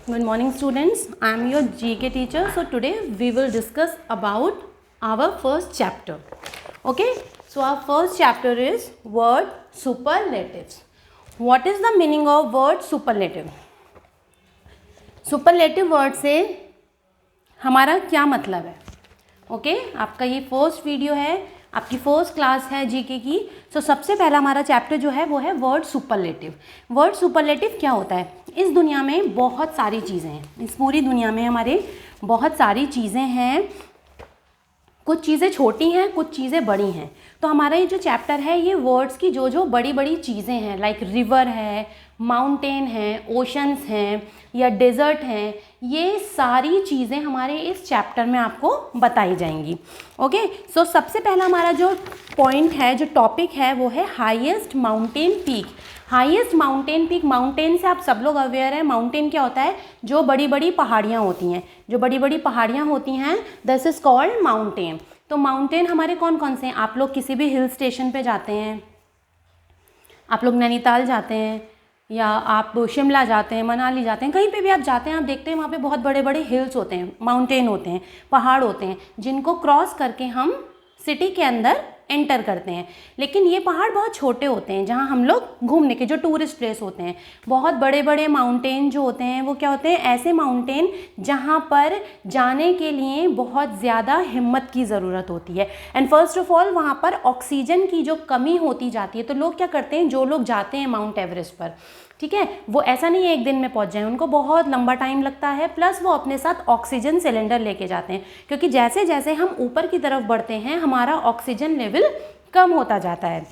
Good morning students, I am your GK teacher. So today we will discuss about our first chapter. Okay, so our first chapter is word superlatives. What is the meaning of word superlative? Superlative word से हमारा क्या मतलब है? Okay, आपका ये first video है, आपकी first class है जीके की. सो सबसे पहला हमारा चैप्टर जो है वो है वर्ड सुपरलेटिव. वर्ड सुपरलेटिव क्या होता है? इस दुनिया में बहुत सारी चीज़ें हैं, इस पूरी दुनिया में हमारे बहुत सारी चीज़ें हैं. कुछ चीज़ें छोटी हैं, कुछ चीज़ें बड़ी हैं. तो हमारा ये जो चैप्टर है ये वर्ड्स की जो बड़ी बड़ी चीज़ें हैं, लाइक रिवर है, माउंटेन है, ओशंस हैं या डेजर्ट हैं, ये सारी चीज़ें हमारे इस चैप्टर में आपको बताई जाएंगी. ओके, सो सबसे पहला हमारा जो पॉइंट है, जो टॉपिक है वो है highest mountain peak. Highest mountain peak, mountain से आप सब लोग अवेयर हैं. माउंटेन क्या होता है? जो बड़ी बड़ी पहाड़ियाँ होती हैं, जो बड़ी बड़ी पहाड़ियाँ होती हैं, दिस इज़ कॉल्ड माउंटेन. तो माउंटेन हमारे कौन कौन से हैं? आप लोग किसी भी हिल स्टेशन पे जाते हैं, आप लोग नैनीताल जाते हैं या आप शिमला जाते हैं, मनाली जाते हैं, कहीं पे भी आप जाते हैं, आप देखते हैं वहाँ पे बहुत बड़े बड़े हिल्स होते हैं, माउंटेन होते हैं, पहाड़ होते हैं, जिनको क्रॉस करके हम सिटी के अंदर एंटर करते हैं. लेकिन ये पहाड़ बहुत छोटे होते हैं जहाँ हम लोग घूमने के, जो टूरिस्ट प्लेस होते हैं. बहुत बड़े बड़े माउंटेन जो होते हैं वो क्या होते हैं? ऐसे माउंटेन जहाँ पर जाने के लिए बहुत ज़्यादा हिम्मत की ज़रूरत होती है. एंड फर्स्ट ऑफ ऑल वहाँ पर ऑक्सीजन की जो कमी होती जाती है. तो लोग क्या करते हैं, जो लोग जाते हैं माउंट एवरेस्ट पर, ठीक है, वो ऐसा नहीं है एक दिन में पहुंच जाए, उनको बहुत लंबा टाइम लगता है. प्लस वो अपने साथ ऑक्सीजन सिलेंडर लेके जाते हैं, क्योंकि जैसे जैसे हम ऊपर की तरफ बढ़ते हैं हमारा ऑक्सीजन लेवल कम होता जाता है.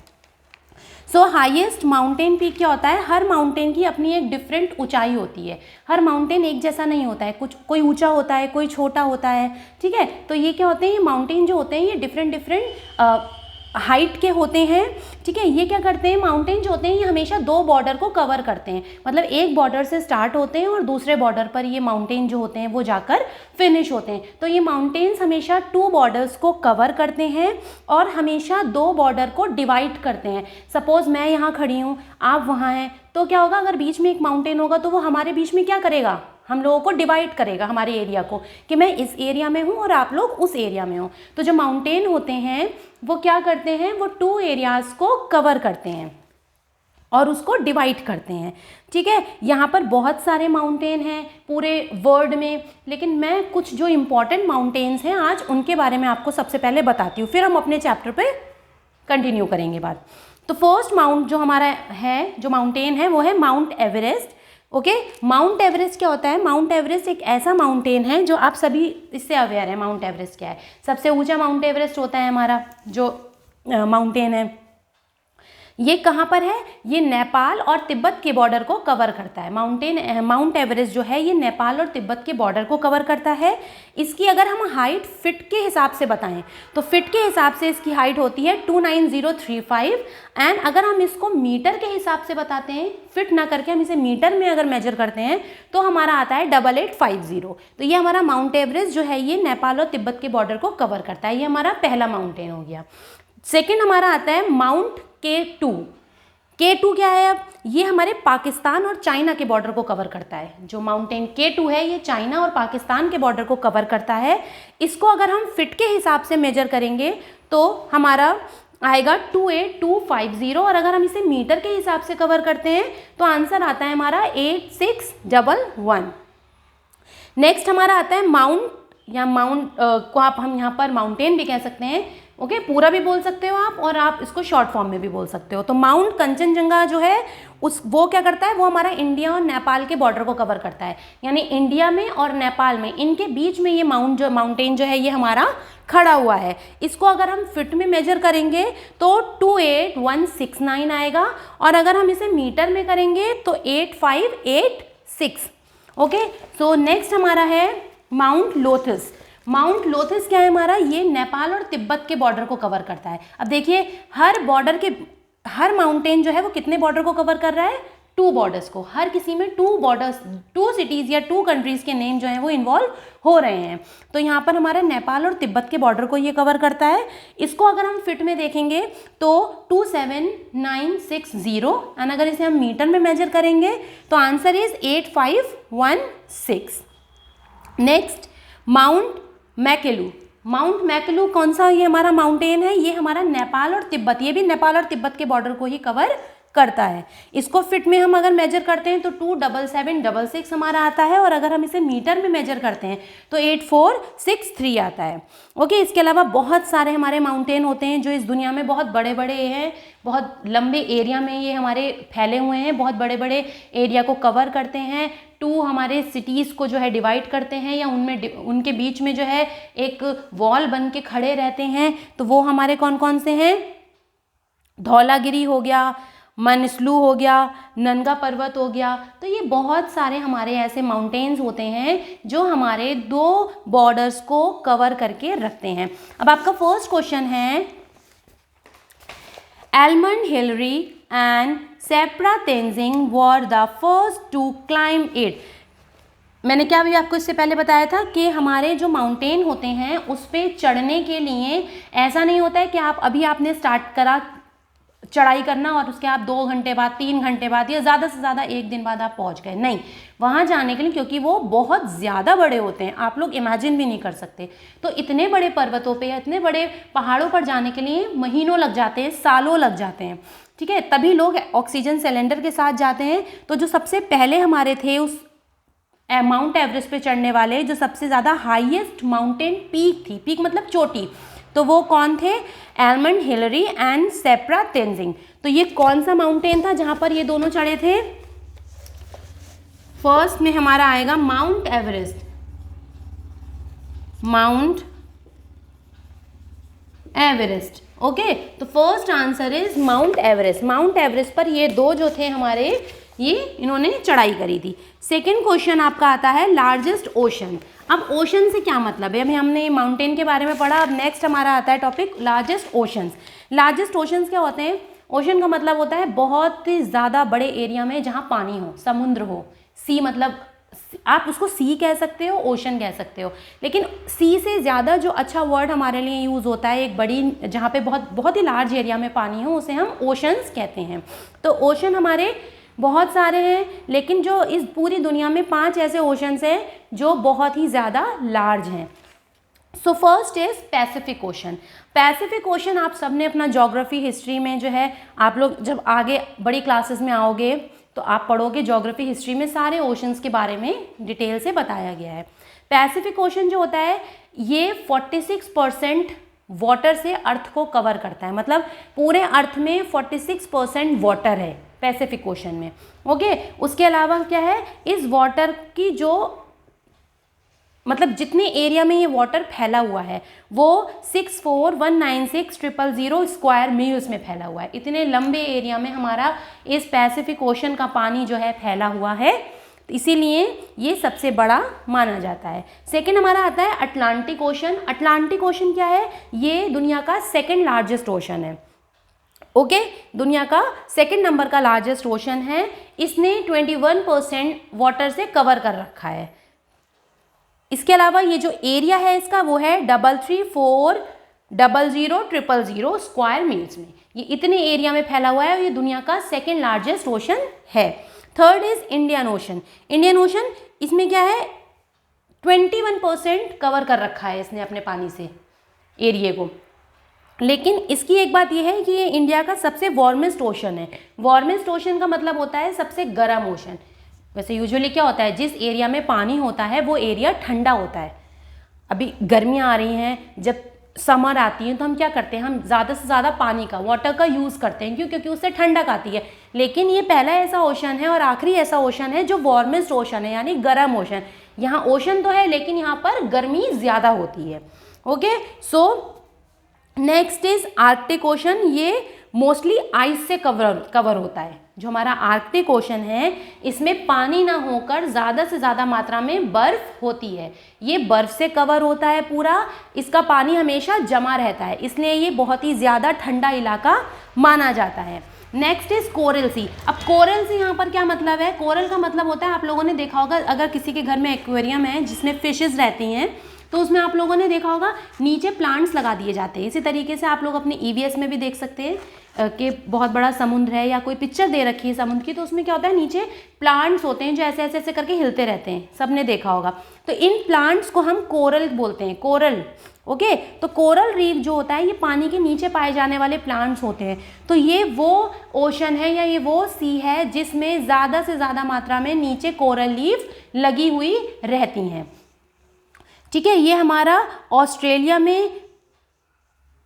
सो हाईएस्ट माउंटेन पीक क्या होता है? हर माउंटेन की अपनी एक डिफरेंट ऊंचाई होती है. हर माउंटेन एक जैसा नहीं होता है, कुछ कोई ऊंचा होता है, कोई छोटा होता है, ठीक है. तो ये क्या होते हैं? ये माउंटेन जो होते हैं ये डिफरेंट हाइट के होते हैं, ठीक है. ये क्या करते हैं? माउंटेन जो होते हैं ये हमेशा दो बॉर्डर को कवर करते हैं. मतलब एक बॉर्डर से स्टार्ट होते हैं और दूसरे बॉर्डर पर ये माउंटेन जो होते हैं वो जाकर फिनिश होते हैं. तो ये माउंटेन्स हमेशा टू बॉर्डर्स को कवर करते हैं और हमेशा दो बॉर्डर को डिवाइड करते हैं. सपोज मैं यहाँ खड़ी हूँ, आप वहाँ हैं, तो क्या होगा? अगर बीच में एक माउंटेन होगा तो वो हमारे बीच में क्या करेगा? हम लोगों को डिवाइड करेगा, हमारे एरिया को, कि मैं इस एरिया में हूँ और आप लोग उस एरिया में हो. तो जो माउंटेन होते हैं वो क्या करते हैं? वो टू एरियाज़ को कवर करते हैं और उसको डिवाइड करते हैं, ठीक है. यहाँ पर बहुत सारे माउंटेन हैं पूरे वर्ल्ड में, लेकिन मैं कुछ जो इम्पॉर्टेंट माउंटेन्स हैं आज उनके बारे में आपको सबसे पहले बताती हूँ, फिर हम अपने चैप्टर पे कंटिन्यू करेंगे बात. तो फर्स्ट माउंट जो हमारा है, जो माउंटेन है वो है mount Everest. Okay, mount Everest क्या होता है? माउंट एवरेस्ट एक ऐसा माउंटेन है जो आप सभी इससे अवेयर है. माउंट एवरेस्ट क्या है? सबसे ऊंचा माउंट एवरेस्ट होता है हमारा जो माउंटेन है. ये कहाँ पर है? ये नेपाल और तिब्बत के बॉर्डर को कवर करता है. माउंट एवरेस्ट जो है ये नेपाल और तिब्बत के बॉर्डर को कवर करता है. इसकी अगर हम हाइट फिट के हिसाब से बताएं तो फिट के हिसाब से इसकी हाइट होती है 29035. एंड अगर हम इसको मीटर के हिसाब से बताते हैं, फिट ना करके हम इसे मीटर में अगर मेजर करते हैं तो हमारा आता है 8850. तो ये हमारा माउंट एवरेस्ट जो है ये नेपाल और तिब्बत के बॉर्डर को कवर करता है. ये हमारा पहला माउंटेन हो गया. सेकेंड हमारा आता है माउंट K2. K2 क्या है? अब ये हमारे पाकिस्तान और चाइना के बॉर्डर को कवर करता है. जो माउंटेन K2 है ये चाइना और पाकिस्तान के बॉर्डर को कवर करता है. इसको अगर हम फिट के हिसाब से मेजर करेंगे तो हमारा आएगा 28250 और अगर हम इसे मीटर के हिसाब से कवर करते हैं तो आंसर आता है हमारा 8611. नेक्स्ट हमारा आता है माउंट, या माउंट को आप हम यहाँ पर माउंटेन भी कह सकते हैं. ओके, पूरा भी बोल सकते हो आप और आप इसको शॉर्ट फॉर्म में भी बोल सकते हो. तो माउंट कंचनजंगा जो है वो क्या करता है? वो हमारा इंडिया और नेपाल के बॉर्डर को कवर करता है. यानी इंडिया में और नेपाल में, इनके बीच में ये माउंटेन जो है ये हमारा खड़ा हुआ है. इसको अगर हम फिट में मेजर करेंगे तो 28169 आएगा और अगर हम इसे मीटर में करेंगे तो 8586. ओके, सो नेक्स्ट हमारा है माउंट लोथस. माउंट लोथस क्या है हमारा? ये नेपाल और तिब्बत के बॉर्डर को कवर करता है. अब देखिए हर माउंटेन जो है वो कितने बॉर्डर को कवर कर रहा है? 2 बॉर्डर्स को, हर किसी में 2 बॉर्डर्स, 2 सिटीज़ या 2 कंट्रीज़ के नेम जो हैं वो इन्वॉल्व हो रहे हैं। तो यहाँ पर हमारा नेपाल और तिब्बत के बॉर्डर को ये कवर करता है। इसको अगर हम फिट में देखेंगे तो 27960, एंड अगर इसे हम मीटर में मेजर करेंगे तो answer is 8516। Next, mount Makalu. Mount Makalu कौन सा ये हमारा माउंटेन है? ये हमारा नेपाल और तिब्बत, ये भी नेपाल और तिब्बत के बॉर्डर को ही कवर करता है। इसको फिट में हम अगर मेजर करते हैं तो 27766 हमारा आता है, और अगर हम इसे मीटर में मेजर करते हैं तो 8463 आता है। ओके, इसके अलावा बहुत सारे हमारे माउंटेन होते हैं जो इस दुनिया में बहुत बड़े बड़े हैं, बहुत लंबे एरिया में ये हमारे फैले हुए हैं, बहुत बड़े बड़े एरिया को कवर करते हैं। 2 हमारे सिटीज़ को जो है डिवाइड करते हैं, या उनमें उनके बीच में जो है एक वॉल बन के खड़े रहते हैं। तो वो हमारे कौन कौन से हैं? धौलागिरी हो गया, मनस्लू हो गया, नंगा पर्वत हो गया। तो ये बहुत सारे हमारे ऐसे माउंटेन्स होते हैं जो हमारे 2 बॉर्डर्स को कवर करके रखते हैं। अब आपका फर्स्ट क्वेश्चन है, एडमंड हिलरी एंड सेप्रा Tenzing were the first to climb it. मैंने क्या अभी आपको इससे पहले बताया था कि हमारे जो माउंटेन होते हैं उस पर चढ़ने के लिए ऐसा नहीं होता है कि अभी आपने स्टार्ट करा चढ़ाई करना और उसके आप 2 घंटे बाद, 3 घंटे बाद, या ज़्यादा से ज़्यादा 1 दिन बाद आप पहुंच गए। नहीं, वहाँ जाने के लिए, क्योंकि वो बहुत ज़्यादा बड़े होते हैं, आप लोग इमेजिन भी नहीं कर सकते। तो इतने बड़े पर्वतों पे या इतने बड़े पहाड़ों पर जाने के लिए महीनों लग जाते हैं, सालों लग जाते हैं। ठीक है, तभी लोग ऑक्सीजन सिलेंडर के साथ जाते हैं। तो जो सबसे पहले हमारे थे उस माउंट एवरेस्ट पे चढ़ने वाले, जो सबसे ज़्यादा हाईएस्ट माउंटेन पीक थी, पीक मतलब चोटी, तो वो कौन थे? एडमंड हिलरी एंड सेप्रा तेंजिंग। तो ये कौन सा माउंटेन था जहां पर ये दोनों चढ़े थे? फर्स्ट में हमारा आएगा mount Everest, mount Everest. Okay, तो first answer is mount Everest. Mount Everest पर ये 2 जो थे हमारे, ये इन्होंने चढ़ाई करी थी। सेकेंड क्वेश्चन आपका आता है लार्जेस्ट ओशन। अब ओशन से क्या मतलब है? अभी हमने माउंटेन के बारे में पढ़ा, अब नेक्स्ट हमारा आता है topic largest oceans. Largest oceans क्या होते हैं? ओशन का मतलब होता है बहुत ही ज़्यादा बड़े एरिया में जहाँ पानी हो, समुद्र हो। सी मतलब आप उसको सी कह सकते हो, ओशन कह सकते हो, लेकिन सी से ज़्यादा जो अच्छा वर्ड हमारे लिए यूज़ होता है, एक बड़ी जहाँ पे बहुत ही लार्ज एरिया में पानी हो, उसे हम ओशंस कहते हैं। तो ओशन हमारे बहुत सारे हैं, लेकिन जो इस पूरी दुनिया में 5 ऐसे ओशंस हैं जो बहुत ही ज़्यादा लार्ज हैं। So first is Pacific ocean. Pacific ocean आप सबने अपना ज्योग्राफी हिस्ट्री में जो है, आप लोग जब आगे बड़ी क्लासेस में आओगे तो आप पढ़ोगे ज्योग्राफी हिस्ट्री में सारे ओशंस के बारे में डिटेल से बताया गया है। पैसिफिक ओशन जो होता है ये 46% वाटर से अर्थ को कवर करता है, मतलब पूरे अर्थ में 46% वाटर है पैसिफिक ओशन में। ओके, उसके अलावा क्या है, इस वाटर की जो मतलब जितने एरिया में ये वाटर फैला हुआ है वो 64196000 स्क्वायर मील्स में फैला हुआ है। इतने लंबे एरिया में हमारा इस पैसिफिक ओशन का पानी जो है फैला हुआ है, इसीलिए ये सबसे बड़ा माना जाता है। सेकेंड हमारा आता है अटलांटिक ओशन। अटलांटिक ओशन क्या है? ये दुनिया का 2nd लार्जेस्ट ओशन है। ओके, दुनिया का 2nd नंबर का लार्जेस्ट ओशन है। इसने 21% वाटर से कवर कर रखा है। इसके अलावा ये जो एरिया है इसका वो है 334000000 स्क्वायर मील्स में। ये इतने एरिया में फैला हुआ है और ये दुनिया का 2nd लार्जेस्ट ओशन है। Third is Indian ocean. Indian ocean, इसमें क्या है, 21% कवर कर रखा है इसने अपने पानी से एरिया को। लेकिन इसकी एक बात यह है कि ये इंडिया का सबसे वार्मेस्ट ओशन है। वार्मेस्ट ओशन का मतलब होता है सबसे गर्म ओशन। वैसे यूजुअली क्या होता है, जिस एरिया में पानी होता है वो एरिया ठंडा होता है। अभी गर्मियाँ आ रही हैं, जब समर आती है तो हम क्या करते हैं, हम ज़्यादा से ज़्यादा पानी का, वाटर का यूज़ करते हैं। क्यों? क्योंकि उससे ठंडक आती है। लेकिन ये पहला ऐसा ओशन है और आखिरी ऐसा ओशन है जो वार्मेस्ट ओशन है, यानी गर्म ओशन। यहाँ ओशन तो है लेकिन यहाँ पर गर्मी ज़्यादा होती है। Okay, so next is Arctic ocean. ये मोस्टली आइस से कवर होता है। जो हमारा आर्कटिक ओशन है इसमें पानी ना होकर ज़्यादा से ज़्यादा मात्रा में बर्फ़ होती है। ये बर्फ़ से कवर होता है पूरा, इसका पानी हमेशा जमा रहता है, इसलिए ये बहुत ही ज़्यादा ठंडा इलाका माना जाता है। नेक्स्ट इज कोरल सी। अब कोरल सी यहाँ पर क्या मतलब है? कोरल का मतलब होता है, आप लोगों ने देखा होगा अगर किसी के घर में एक्वेरियम है जिसमें फिशेस रहती हैं तो उसमें आप लोगों ने देखा होगा नीचे प्लांट्स लगा दिए जाते हैं। इसी तरीके से आप लोग अपने ईवीएस में भी देख सकते हैं कि बहुत बड़ा समुद्र है या कोई पिक्चर दे रखी है समुद्र की, तो उसमें क्या होता है नीचे प्लांट्स होते हैं जो ऐसे ऐसे ऐसे करके हिलते रहते हैं, सबने देखा होगा। तो इन प्लांट्स को हम कोरल बोलते हैं, कोरल। ओके, तो कोरल रीफ जो होता है ये पानी के नीचे पाए जाने वाले प्लांट्स होते हैं। तो ये वो ओशन है या ये वो सी है जिसमें ज़्यादा से ज़्यादा मात्रा में नीचे कोरल रीफ लगी हुई रहती हैं। ठीक है, ये हमारा ऑस्ट्रेलिया में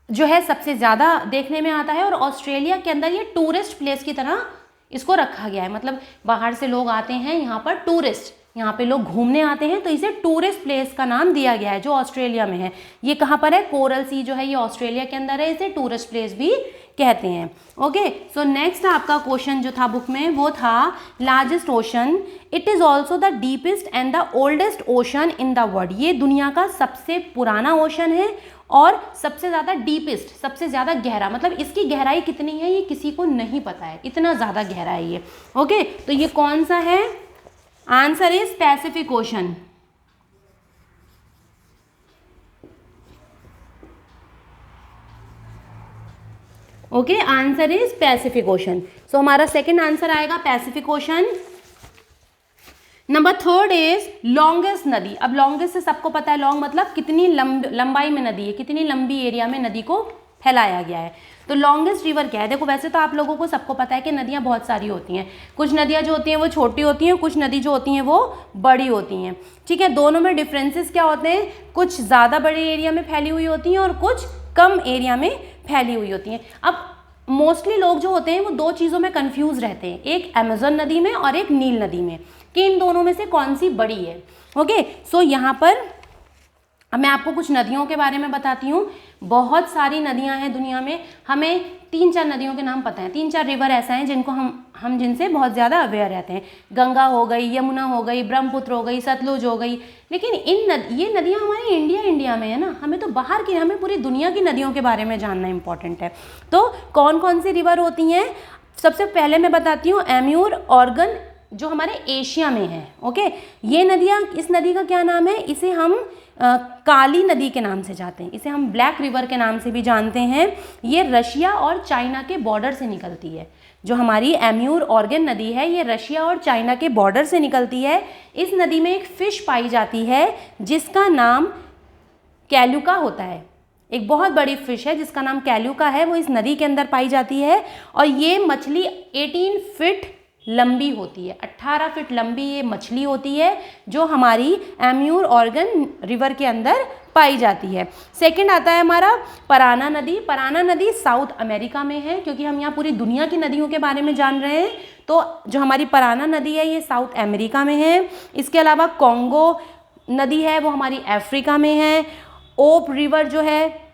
जो है सबसे ज़्यादा देखने में आता है और ऑस्ट्रेलिया के अंदर ये टूरिस्ट प्लेस की तरह इसको रखा गया है। मतलब बाहर से लोग आते हैं यहाँ पर, टूरिस्ट यहाँ पे लोग घूमने आते हैं, तो इसे टूरिस्ट प्लेस का नाम दिया गया है जो ऑस्ट्रेलिया में है। ये कहाँ पर है? कोरल सी जो है ये ऑस्ट्रेलिया के अंदर है, इसे टूरिस्ट प्लेस भी कहते हैं। ओके, सो नेक्स्ट आपका क्वेश्चन जो था बुक में वो था largest ocean, it is also the deepest and the oldest ocean in the world. ये दुनिया का सबसे पुराना ओशन है और सबसे ज़्यादा डीपेस्ट, सबसे ज़्यादा गहरा। मतलब इसकी गहराई कितनी है ये किसी को नहीं पता है, इतना ज़्यादा गहरा है ये। ओके, तो ये कौन सा है? Answer is Pacific ocean. Okay, answer is Pacific ocean. So हमारा सेकंड आंसर आएगा Pacific ocean. Number third is longest नदी। अब लॉन्गेस्ट से सबको पता है, लॉन्ग मतलब कितनी लंबाई में नदी है, कितनी लंबी एरिया में नदी को फैलाया गया है। तो लॉन्गेस्ट रिवर क्या है? देखो वैसे तो आप लोगों को सबको पता है कि नदियाँ बहुत सारी होती हैं, कुछ नदियाँ जो होती हैं वो छोटी होती हैं, कुछ नदी जो होती हैं वो बड़ी होती हैं। ठीक है, दोनों में डिफरेंसेस क्या होते हैं? कुछ ज़्यादा बड़े एरिया में फैली हुई होती हैं और कुछ कम एरिया में फैली हुई होती हैं। अब मोस्टली लोग जो होते हैं वो दो चीज़ों में कंफ्यूज रहते हैं, एक अमेजन नदी में और एक नील नदी में, कि इन दोनों में से कौन सी बड़ी है। ओके, सो यहाँ पर अब मैं आपको कुछ नदियों के बारे में बताती हूँ। बहुत सारी नदियाँ हैं दुनिया में, हमें 3-4 नदियों के नाम पता है, 3-4 रिवर ऐसा हैं जिनको हम जिनसे बहुत ज़्यादा अवेयर रहते हैं। गंगा हो गई, यमुना हो गई, ब्रह्मपुत्र हो गई, सतलुज हो गई। लेकिन ये नदियाँ हमारी इंडिया में है ना, हमें तो बाहर की, हमें पूरी दुनिया की नदियों के बारे में जानना इंपॉर्टेंट है। तो कौन कौन सी रिवर होती हैं? सबसे पहले मैं बताती हूँ एम्यूर ऑर्गन, जो हमारे एशिया में है। ओके, ये नदियाँ, इस नदी का क्या नाम है? इसे हम काली नदी के नाम से जानते हैं, इसे हम ब्लैक रिवर के नाम से भी जानते हैं। ये रशिया और चाइना के बॉर्डर से निकलती है। जो हमारी एम्यूर ऑर्गन नदी है ये रशिया और चाइना के बॉर्डर से निकलती है। इस नदी में एक फ़िश पाई जाती है जिसका नाम कैल्यूका होता है। एक बहुत बड़ी फिश है जिसका नाम कैल्यूका है, वो इस नदी के अंदर पाई जाती है और ये मछली 18 फीट लंबी होती है। 18 फीट लंबी ये मछली होती है जो हमारी एम्यूर ऑर्गन रिवर के अंदर पाई जाती है। सेकंड आता है हमारा पराना नदी। पराना नदी साउथ अमेरिका में है, क्योंकि हम यहाँ पूरी दुनिया की नदियों के बारे में जान रहे हैं, तो जो हमारी पराना नदी है ये साउथ अमेरिका में है। इसके अलावा कॉन्गो नदी है वो हमारी अफ्रीका में है। ओप रिवर जो है,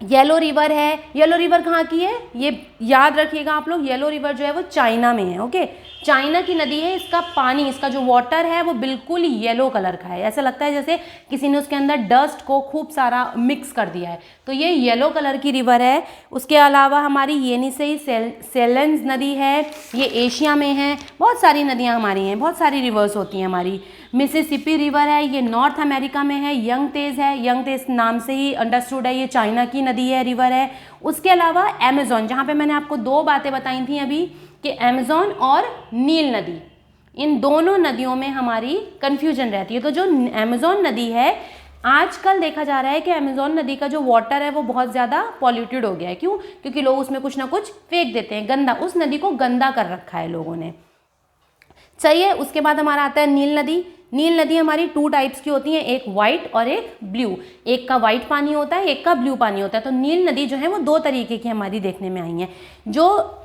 येलो रिवर है। येलो रिवर कहाँ की है ये याद रखिएगा आप लोग, येलो रिवर जो है वो चाइना में है। ओके, चाइना की नदी है, इसका पानी, इसका जो वाटर है वो बिल्कुल येलो कलर का है, ऐसा लगता है जैसे किसी ने उसके अंदर डस्ट को खूब सारा मिक्स कर दिया है, तो ये येलो कलर की रिवर है। उसके अलावा हमारी येनिसेई सेलेंस नदी है, ये एशिया में है। बहुत सारी नदियाँ हमारी हैं, बहुत सारी रिवर्स होती हैं हमारी। मिसिसिपी रिवर है, ये नॉर्थ अमेरिका में है। यंगतेज है, यंगतेज नाम से ही अंडरस्टूड है, ये चाइना की नदी है, रिवर है। उसके अलावा अमेज़न, जहाँ पे मैंने आपको दो बातें बताई थी अभी कि अमेज़न और नील नदी, इन दोनों नदियों में हमारी कन्फ्यूजन रहती है। तो जो अमेज़न नदी है, आजकल देखा जा रहा है कि अमेज़न नदी का जो वाटर है वो बहुत ज़्यादा पॉल्यूटेड हो गया है। क्यों? क्योंकि लोग उसमें कुछ ना कुछ फेंक देते हैं, गंदा, उस नदी को गंदा कर रखा है लोगों ने। सही है। उसके बाद हमारा आता है नील नदी। नील नदी हमारी 2 टाइप्स की होती हैं, एक वाइट और एक ब्लू। एक का वाइट पानी होता है, एक का ब्लू पानी होता है। तो नील नदी जो है वो 2 तरीके की हमारी देखने में आई हैं। जो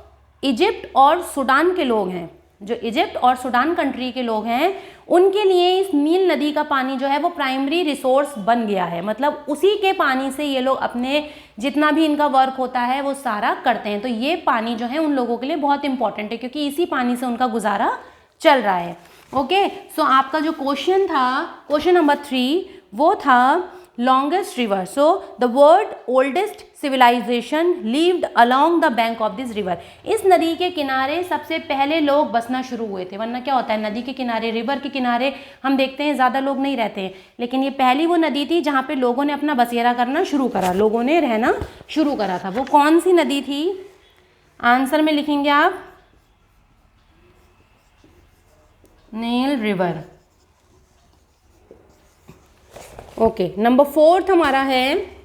इजिप्ट और सूडान के लोग हैं, जो इजिप्ट और सूडान कंट्री के लोग हैं, उनके लिए इस नील नदी का पानी जो है वो प्राइमरी रिसोर्स बन गया है। मतलब उसी के पानी से ये लोग अपने जितना भी इनका वर्क होता है वो सारा करते हैं। तो ये पानी जो है उन लोगों के लिए बहुत इंपॉर्टेंट है, क्योंकि इसी पानी से उनका गुजारा चल रहा है। ओके, सो आपका जो क्वेश्चन था, क्वेश्चन नंबर 3, वो था longest river. So the world oldest civilization lived along the bank of this river. इस नदी के किनारे सबसे पहले लोग बसना शुरू हुए थे, वरना क्या होता है नदी के किनारे, रिवर के किनारे हम देखते हैं ज़्यादा लोग नहीं रहते हैं, लेकिन ये पहली वो नदी थी जहाँ पे लोगों ने अपना बसेरा करना शुरू करा, लोगों ने रहना शुरू करा था। वो कौन सी नदी थी? आंसर में लिखेंगे आप नील रिवर। ओके, नंबर 4 हमारा है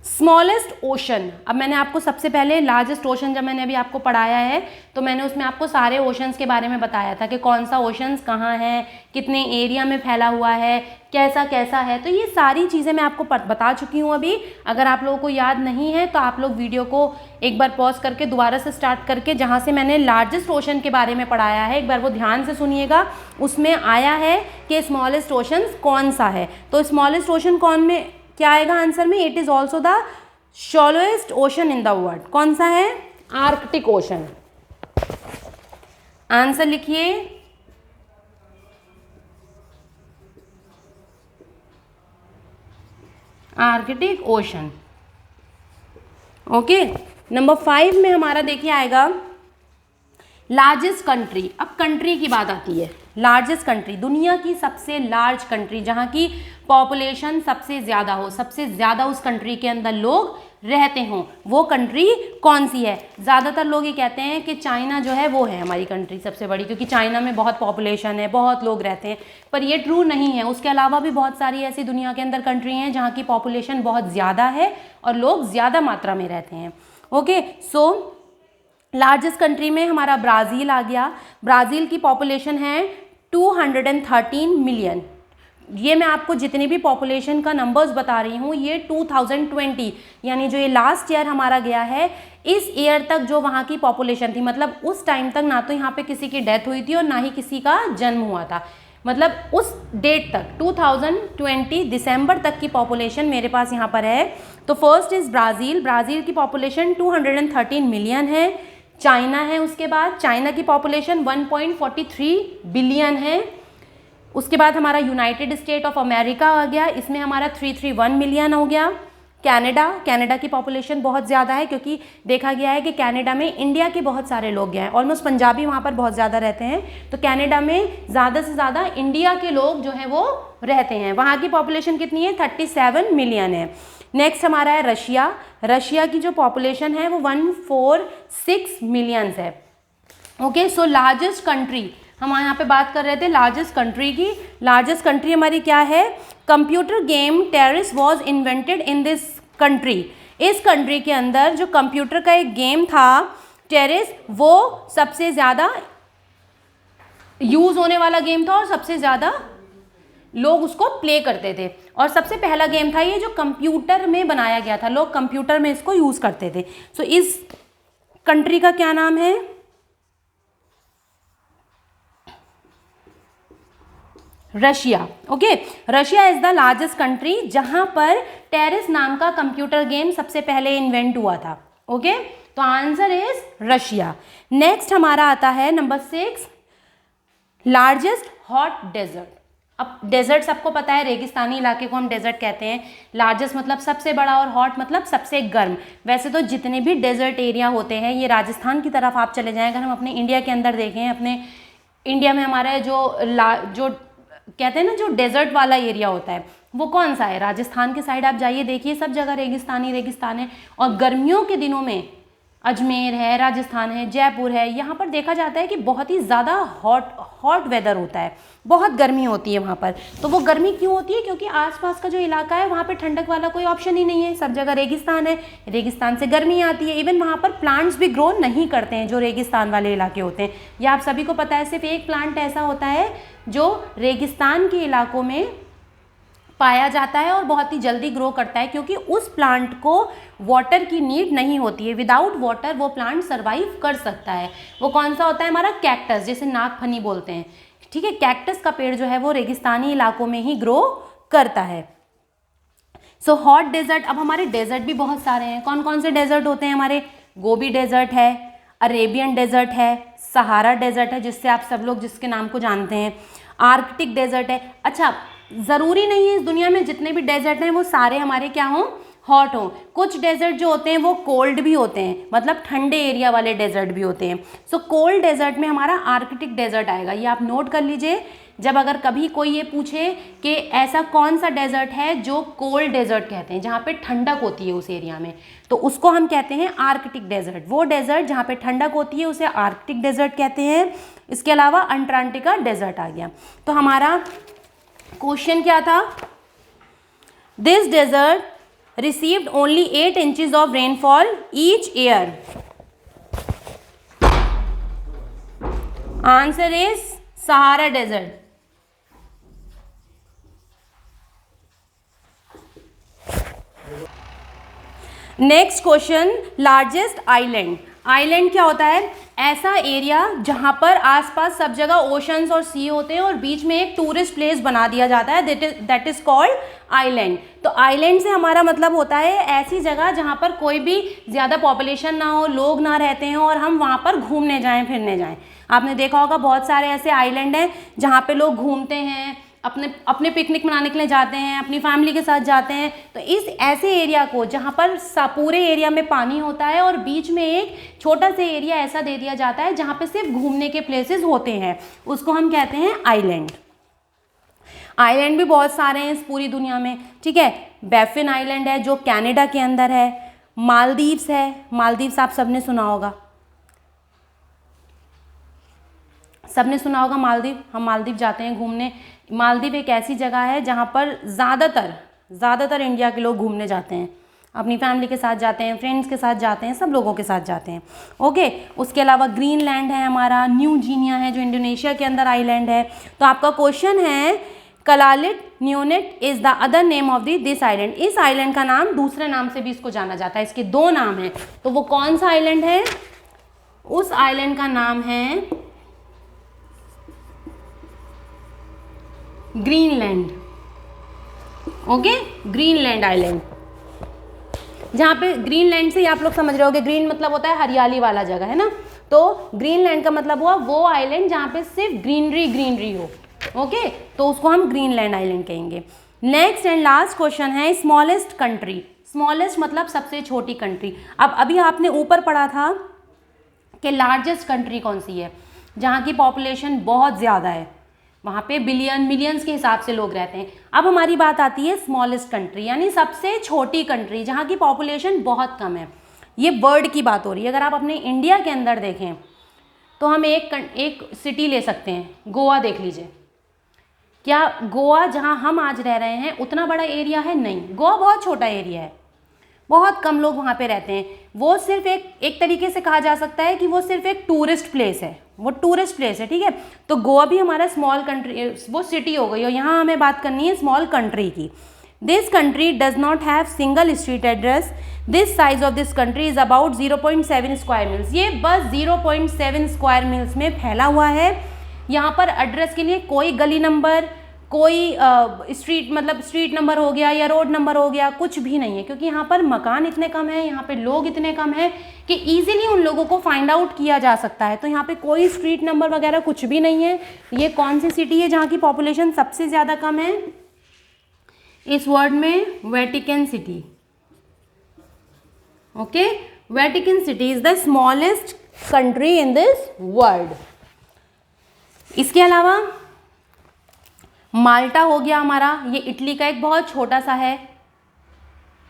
स्मॉलेस्ट ओशन। अब मैंने आपको सबसे पहले लार्जेस्ट ओशन जब मैंने अभी आपको पढ़ाया है तो मैंने उसमें आपको सारे ओशंस के बारे में बताया था कि कौन सा ओशंस कहाँ है, कितने एरिया में फैला हुआ है, कैसा कैसा है, तो ये सारी चीज़ें मैं आपको बता चुकी हूँ अभी। अगर आप लोगों को याद नहीं है तो आप लोग वीडियो को एक बार पॉज करके दोबारा से स्टार्ट करके जहाँ से मैंने लार्जेस्ट ओशन के बारे में पढ़ाया है एक बार वो ध्यान से सुनिएगा। उसमें आया है कि स्मॉलेस्ट ओशन कौन सा है, तो स्मॉलेस्ट ओशन कौन में क्या आएगा आंसर में? It is also the shallowest ocean in the world. कौन सा है? Arctic ocean. आंसर लिखिए आर्कटिक ओशन। ओके, नंबर 5 में हमारा देखिए आएगा लार्जेस्ट कंट्री। अब कंट्री की बात आती है, लार्जेस्ट कंट्री, दुनिया की सबसे लार्ज कंट्री जहाँ की पॉपुलेशन सबसे ज़्यादा हो, सबसे ज़्यादा उस कंट्री के अंदर लोग रहते हों, वो कंट्री कौन सी है? ज़्यादातर लोग ये कहते हैं कि चाइना जो है वो है हमारी कंट्री सबसे बड़ी, क्योंकि चाइना में बहुत पॉपुलेशन है, बहुत लोग रहते हैं, पर ये ट्रू नहीं है। उसके अलावा भी बहुत सारी ऐसी दुनिया के अंदर कंट्री हैं जहाँ की पॉपुलेशन बहुत ज़्यादा है और लोग ज़्यादा मात्रा में रहते हैं। ओके, सो लार्जेस्ट कंट्री में हमारा ब्राज़ील आ गया। ब्राज़ील की पॉपुलेशन है 213 मिलियन। ये मैं आपको जितनी भी पॉपुलेशन का नंबर्स बता रही हूँ ये 2020 यानी जो ये लास्ट ईयर हमारा गया है, इस ईयर तक जो वहाँ की पॉपुलेशन थी, मतलब उस टाइम तक ना तो यहाँ पे किसी की डेथ हुई थी और ना ही किसी का जन्म हुआ था, मतलब उस डेट तक 2020 दिसंबर तक की पॉपुलेशन मेरे पास यहाँ पर है। तो फर्स्ट इज़ ब्राज़ील। ब्राज़ील की पॉपुलेशन 213 मिलियन है। चाइना है उसके बाद, चाइना की पॉपुलेशन 1.43 बिलियन है। उसके बाद हमारा यूनाइटेड स्टेट ऑफ अमेरिका आ गया, इसमें हमारा 331 मिलियन हो गया। कनाडा की पॉपुलेशन बहुत ज़्यादा है क्योंकि देखा गया है कि कनाडा में इंडिया के बहुत सारे लोग गए हैं, ऑलमोस्ट पंजाबी वहाँ पर बहुत ज़्यादा रहते हैं, तो कनाडा में ज़्यादा से ज़्यादा इंडिया के लोग जो हैं वो रहते हैं। वहाँ की पॉपुलेशन कितनी है? 37 मिलियन है। नेक्स्ट हमारा है रशिया। रशिया की जो पॉपुलेशन है वो 146 मिलियंस है। ओके, सो लार्जेस्ट कंट्री, हम यहाँ पे बात कर रहे थे लार्जेस्ट कंट्री की। लार्जेस्ट कंट्री हमारी क्या है? Computer game terrace was invented in this country. इस कंट्री के अंदर जो कंप्यूटर का एक गेम था टेरेस, वो सबसे ज़्यादा यूज़ होने वाला गेम था और सबसे ज़्यादा लोग उसको प्ले करते थे, और सबसे पहला गेम था ये जो कंप्यूटर में बनाया गया था, लोग कंप्यूटर में इसको यूज़ करते थे। सो इस कंट्री का क्या नाम है? Russia. Okay, Russia is the largest country जहाँ पर टेरेस नाम का कंप्यूटर गेम सबसे पहले इन्वेंट हुआ था। ओके, तो आंसर इज रशिया। नेक्स्ट हमारा आता है नंबर 6, लार्जेस्ट हॉट डेजर्ट। अब डेजर्ट सबको पता है, रेगिस्तानी इलाके को हम डेजर्ट कहते हैं। लार्जेस्ट मतलब सबसे बड़ा और हॉट मतलब सबसे गर्म। वैसे तो जितने भी डेजर्ट एरिया होते हैं ये राजस्थान की तरफ आप चले जाएं, अगर हम अपने इंडिया के अंदर देखें, अपने इंडिया में हमारा जो कहते हैं ना जो डेजर्ट वाला एरिया होता है वो कौन सा है? राजस्थान के साइड आप जाइए, देखिए सब जगह रेगिस्तान है। और गर्मियों के दिनों में अजमेर है, राजस्थान है, जयपुर है, यहाँ पर देखा जाता है कि बहुत ही ज़्यादा हॉट वेदर होता है, बहुत गर्मी होती है वहाँ पर। तो वो गर्मी क्यों होती है? क्योंकि आसपास का जो इलाका है वहाँ पे ठंडक वाला कोई ऑप्शन ही नहीं है, सब जगह रेगिस्तान है, रेगिस्तान से गर्मी आती है। इवन वहाँ पर प्लांट्स भी ग्रो नहीं करते हैं जो रेगिस्तान वाले इलाके होते हैं। ये आप सभी को पता है, सिर्फ एक प्लांट ऐसा होता है जो रेगिस्तान के इलाकों में पाया जाता है और बहुत ही जल्दी ग्रो करता है, क्योंकि उस प्लांट को वाटर की नीड नहीं होती है। विदाउट वाटर वो प्लांट सर्वाइव कर सकता है। वो कौन सा होता है? हमारा कैक्टस, जिसे नागफनी बोलते हैं। ठीक है, कैक्टस का पेड़ जो है वो रेगिस्तानी इलाकों में ही ग्रो करता है। So hot desert. अब हमारे डेजर्ट भी बहुत सारे हैं। कौन कौन से डेजर्ट होते हैं हमारे? गोबी डेजर्ट है, अरेबियन डेजर्ट है, सहारा डेजर्ट है जिससे आप सब लोग जिसके नाम को जानते हैं, आर्कटिक डेजर्ट है। अच्छा, ज़रूरी नहीं है इस दुनिया में जितने भी डेजर्ट हैं वो सारे हमारे क्या हों, हॉट हों। कुछ डेजर्ट जो होते हैं वो कोल्ड भी होते हैं, मतलब ठंडे एरिया वाले डेजर्ट भी होते हैं। सो कोल्ड डेजर्ट में हमारा आर्कटिक डेजर्ट आएगा, ये आप नोट कर लीजिए। जब अगर कभी कोई ये पूछे कि ऐसा कौन सा डेजर्ट है जो कोल्ड डेजर्ट कहते हैं, जहाँ पे ठंडक होती है उस एरिया में, तो उसको हम कहते हैं आर्कटिक डेजर्ट। वो डेजर्ट जहाँ पे ठंडक होती है उसे आर्कटिक डेजर्ट कहते हैं। इसके अलावा अंटार्कटिका डेजर्ट आ गया। तो हमारा क्वेश्चन क्या था, this desert received only 8 inches of rainfall each year. Answer is Sahara desert. Next question, largest island. Island क्या होता है, ऐसा एरिया जहां पर आसपास सब जगह ओशंस और सी होते हैं और बीच में एक टूरिस्ट प्लेस बना दिया जाता है, दैट इज कॉल्ड आइलैंड। तो आइलैंड से हमारा मतलब होता है ऐसी जगह जहां पर कोई भी ज़्यादा पॉपुलेशन ना हो, लोग ना रहते हैं और हम वहां पर घूमने जाएं फिरने जाएं। आपने देखा होगा बहुत सारे ऐसे आइलैंड हैं जहाँ पे लोग घूमते हैं, अपने पिकनिक मनाने के लिए जाते हैं, अपनी फैमिली के साथ जाते हैं। तो इस ऐसे एरिया को जहाँ पर पूरे एरिया में पानी होता है और बीच में एक छोटा सा एरिया ऐसा दे दिया जाता है जहाँ पे सिर्फ घूमने के प्लेसेस होते हैं, उसको हम कहते हैं आइलैंड। आइलैंड भी बहुत सारे हैं इस पूरी दुनिया में, ठीक है। बैफिन आइलैंड है जो कनाडा के अंदर है। मालदीव्स है, मालदीव्स आप सबने सुना होगा, सबने सुना होगा मालदीव। हम मालदीव जाते हैं घूमने। मालदीव एक ऐसी जगह है जहाँ पर ज़्यादातर इंडिया के लोग घूमने जाते हैं, अपनी फैमिली के साथ जाते हैं, फ्रेंड्स के साथ जाते हैं, सब लोगों के साथ जाते हैं, ओके। उसके अलावा ग्रीनलैंड है हमारा, न्यू गिनिया है जो इंडोनेशिया के अंदर आइलैंड है। तो आपका क्वेश्चन है, Kalaallit neonate is the other name of this island. इस आइलैंड का नाम दूसरे नाम से भी इसको जाना जाता है, इसके 2 नाम हैं। तो वो कौन सा आइलैंड है, उस आइलैंड का नाम है ग्रीनलैंड, ओके, ग्रीनलैंड आइलैंड। जहाँ पे ग्रीनलैंड से ही आप लोग समझ रहे होगे, ग्रीन मतलब होता है हरियाली वाला जगह, है ना। तो ग्रीनलैंड का मतलब हुआ वो आइलैंड जहाँ पे सिर्फ ग्रीनरी हो, ओके, तो उसको हम ग्रीनलैंड आइलैंड कहेंगे। नेक्स्ट एंड लास्ट क्वेश्चन है, स्मॉलेस्ट कंट्री। स्मॉलेस्ट मतलब सबसे छोटी कंट्री। अब अभी आपने ऊपर पढ़ा था कि लार्जेस्ट कंट्री कौन सी है, जहाँ की पॉपुलेशन बहुत ज़्यादा है, वहाँ पे मिलियंस के हिसाब से लोग रहते हैं। अब हमारी बात आती है स्मॉलेस्ट कंट्री, यानी सबसे छोटी कंट्री जहाँ की पॉपुलेशन बहुत कम है। ये वर्ल्ड की बात हो रही है। अगर आप अपने इंडिया के अंदर देखें तो हम एक सिटी ले सकते हैं, गोवा देख लीजिए। क्या गोवा जहाँ हम आज रह रहे हैं उतना बड़ा एरिया है? नहीं, गोवा बहुत छोटा एरिया है, बहुत कम लोग वहाँ पे रहते हैं। वो सिर्फ एक तरीके से कहा जा सकता है कि वो सिर्फ एक टूरिस्ट प्लेस है, वो टूरिस्ट प्लेस है, ठीक है। तो गोवा भी हमारा स्मॉल कंट्री, वो सिटी हो गई। और यहाँ हमें बात करनी है स्मॉल कंट्री की। This country does not have single street address. This size of this country is about 0.7 square meals. ये बस 0.7 स्क्वायर मील्स में फैला हुआ है। यहाँ पर एड्रेस के लिए कोई गली नंबर, कोई स्ट्रीट नंबर हो गया या रोड नंबर हो गया, कुछ भी नहीं है, क्योंकि यहाँ पर मकान इतने कम है, यहाँ पे लोग इतने कम हैं कि इजीली उन लोगों को फाइंड आउट किया जा सकता है। तो यहाँ पे कोई स्ट्रीट नंबर वगैरह कुछ भी नहीं है। ये कौन सी सिटी है जहाँ की पॉपुलेशन सबसे ज़्यादा कम है इस वर्ल्ड में? Vatican city, okay. Vatican city is the smallest country in this world. इसके अलावा माल्टा हो गया हमारा, ये इटली का एक बहुत छोटा सा है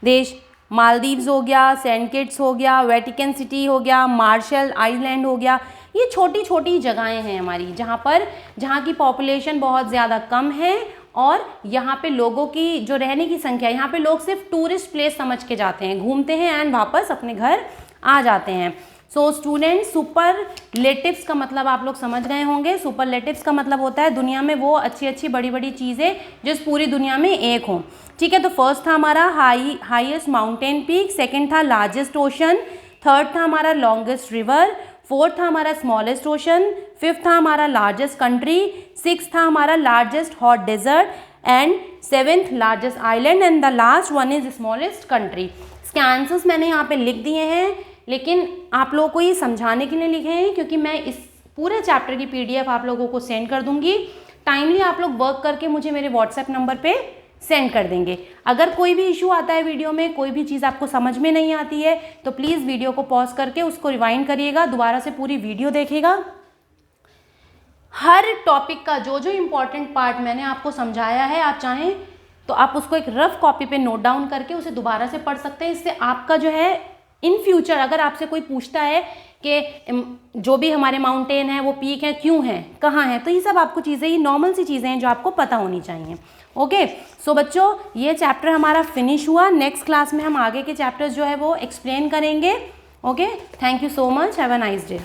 देश। मालदीव्स हो गया, सेंट किट्स हो गया, वेटिकन सिटी हो गया, मार्शल आइलैंड हो गया। ये छोटी छोटी जगहें हैं हमारी जहाँ की पॉपुलेशन बहुत ज़्यादा कम है और यहाँ पे लोगों की जो रहने की संख्या, यहाँ पे लोग सिर्फ टूरिस्ट प्लेस समझ के जाते हैं, घूमते हैं एंड वापस अपने घर आ जाते हैं। सो स्टूडेंट्स, सुपरलेटिव्स का मतलब आप लोग समझ गए होंगे। सुपरलेटिव्स का मतलब होता है दुनिया में वो अच्छी अच्छी बड़ी बड़ी चीज़ें जो पूरी दुनिया में एक हों, ठीक है। तो फर्स्ट था हमारा हाईएस्ट माउंटेन पीक, सेकंड था लार्जेस्ट ओशन, थर्ड था हमारा लॉन्गेस्ट रिवर, फोर्थ था हमारा स्मॉलेस्ट ओशन, फिफ्थ था हमारा लार्जेस्ट कंट्री, सिक्स था हमारा largest hot desert and seventh largest island and the last one is smallest country. इसके आंसर्स मैंने यहाँ पे लिख दिए हैं, लेकिन आप लोगों को ये समझाने के लिए लिखे हैं क्योंकि मैं इस पूरे चैप्टर की PDF आप लोगों को सेंड कर दूंगी। टाइमली आप लोग वर्क करके मुझे मेरे व्हाट्सएप नंबर पे सेंड कर देंगे। अगर कोई भी इशू आता है वीडियो में, कोई भी चीज़ आपको समझ में नहीं आती है, तो प्लीज़ वीडियो को पॉज करके उसको रिवाइंड करिएगा, दोबारा से पूरी वीडियो देखिएगा। हर टॉपिक का जो जो इम्पोर्टेंट पार्ट मैंने आपको समझाया है, आप चाहें तो आप उसको एक रफ कॉपी पे नोट डाउन करके उसे दोबारा से पढ़ सकते हैं। इससे आपका जो है इन फ्यूचर अगर आपसे कोई पूछता है कि जो भी हमारे माउंटेन है वो पीक है, क्यों है, कहाँ है, तो ये सब आपको चीज़ें, ये नॉर्मल सी चीज़ें हैं जो आपको पता होनी चाहिए। ओके, सो बच्चों ये चैप्टर हमारा फिनिश हुआ। नेक्स्ट क्लास में हम आगे के चैप्टर्स जो है वो एक्सप्लेन करेंगे। Okay, thank you so much, have a nice day.